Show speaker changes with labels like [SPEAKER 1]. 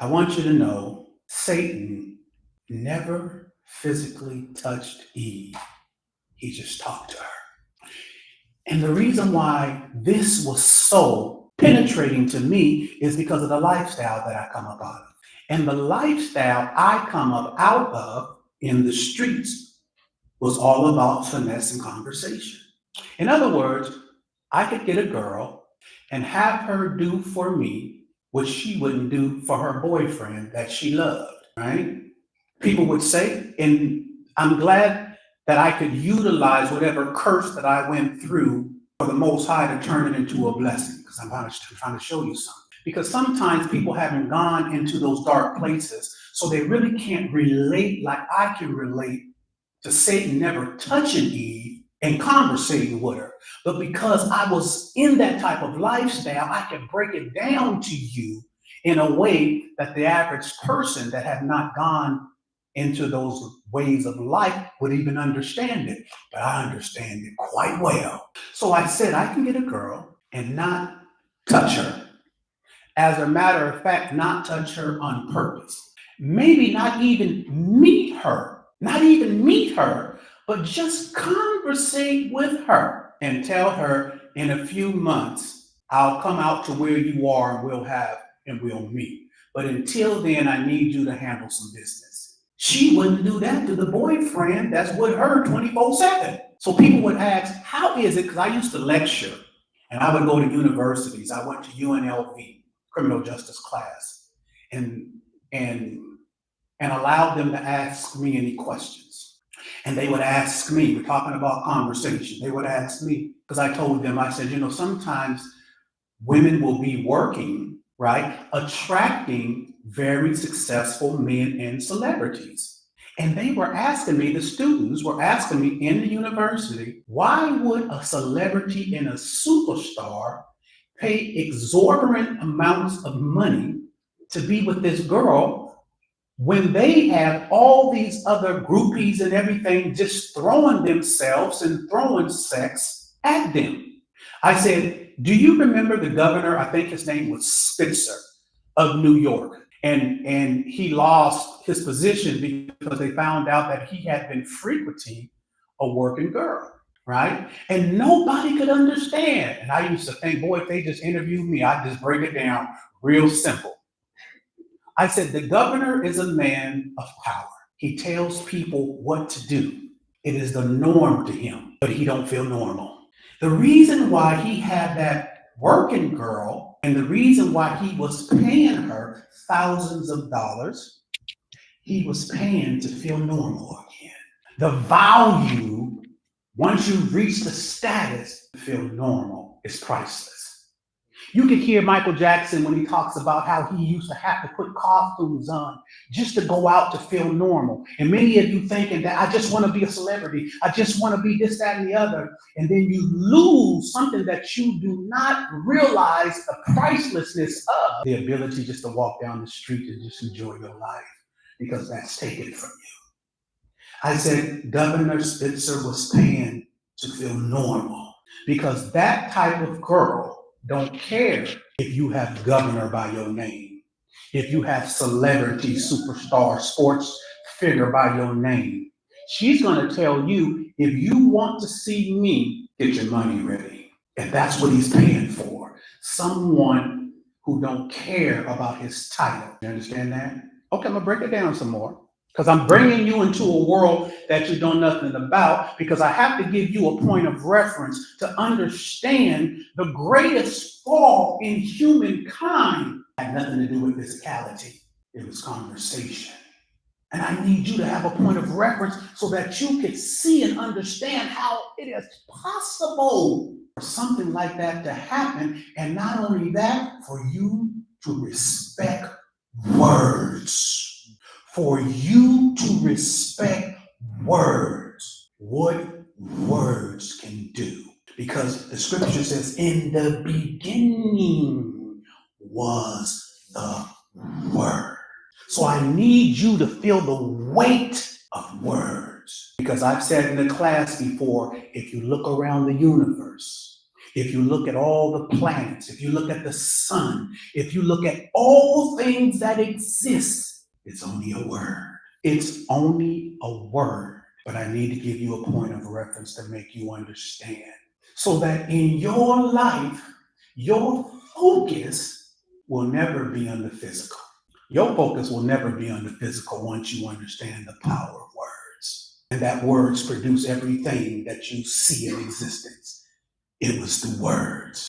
[SPEAKER 1] I want you to know Satan never physically touched Eve. He just talked to her. And the reason why this was so penetrating to me is because of the lifestyle that I come up out of. And the lifestyle I come up out of in the streets was all about finesse and conversation. In other words, I could get a girl and have her do for me what she wouldn't do for her boyfriend that she loved, right? People would say, and I'm glad that I could utilize whatever curse that I went through for the Most High to turn it into a blessing, because I'm trying to show you something. Because sometimes people haven't gone into those dark places, so they really can't relate like I can relate to Satan never touching Eve and conversating with her. But because I was in that type of lifestyle, I can break it down to you in a way that the average person that have not gone into those ways of life would even understand it. But I understand it quite well. So I said I can get a girl and not touch her. As a matter of fact, not touch her on purpose. Maybe not even meet her, but just conversate with her and tell her in a few months, I'll come out to where you are and we'll meet. But until then, I need you to handle some business. She wouldn't do that to the boyfriend that's with her 24/7. So people would ask, how is it? Because I used to lecture and I would go to universities. I went to UNLV, criminal justice class, and and and allowed them to ask me any questions. And they would ask me, we're talking about conversation. They would ask me, because I told them, I said, sometimes women will be working, right, attracting very successful men and celebrities. And they were asking me, the students were asking me in the university, why would a celebrity and a superstar pay exorbitant amounts of money to be with this girl when they have all these other groupies and everything just throwing themselves and throwing sex at them? I said, do you remember the governor? I think his name was Spitzer of New York. And he lost his position because they found out that he had been frequenting a working girl, right? And nobody could understand. And I used to think, boy, if they just interviewed me, I'd just break it down real simple. I said, the governor is a man of power. He tells people what to do. It is the norm to him, but he don't feel normal. The reason why he had that working girl and the reason why he was paying her thousands of dollars, he was paying to feel normal again. The value, once you reach the status to feel normal, is priceless. You could hear Michael Jackson when he talks about how he used to have to put costumes on just to go out to feel normal. And many of you thinking that I just want to be a celebrity. I just want to be this, that, and the other. And then you lose something that you do not realize the pricelessness of, the ability just to walk down the street and just enjoy your life, because that's taken from you. I said Governor Spitzer was paying to feel normal, because that type of girl don't care if you have governor by your name, if you have celebrity, superstar, sports figure by your name. She's going to tell you, if you want to see me, get your money ready. And that's what he's paying for. Someone who don't care about his title. You understand that? Okay, I'm going to break it down some more, because I'm bringing you into a world that you know nothing about, because I have to give you a point of reference to understand the greatest fall in humankind had nothing to do with physicality. It was conversation. And I need you to have a point of reference so that you can see and understand how it is possible for something like that to happen. And not only that, for you to respect words. For you to respect words, what words can do. Because the scripture says, in the beginning was the word. So I need you to feel the weight of words. Because I've said in the class before, if you look around the universe, If you look at all the planets, if you look at the sun, if you look at all things that exist, it's only a word. It's only a word. But I need to give you a point of reference to make you understand. So that in your life, your focus will never be on the physical. Your focus will never be on the physical once you understand the power of words. And that words produce everything that you see in existence. It was the words.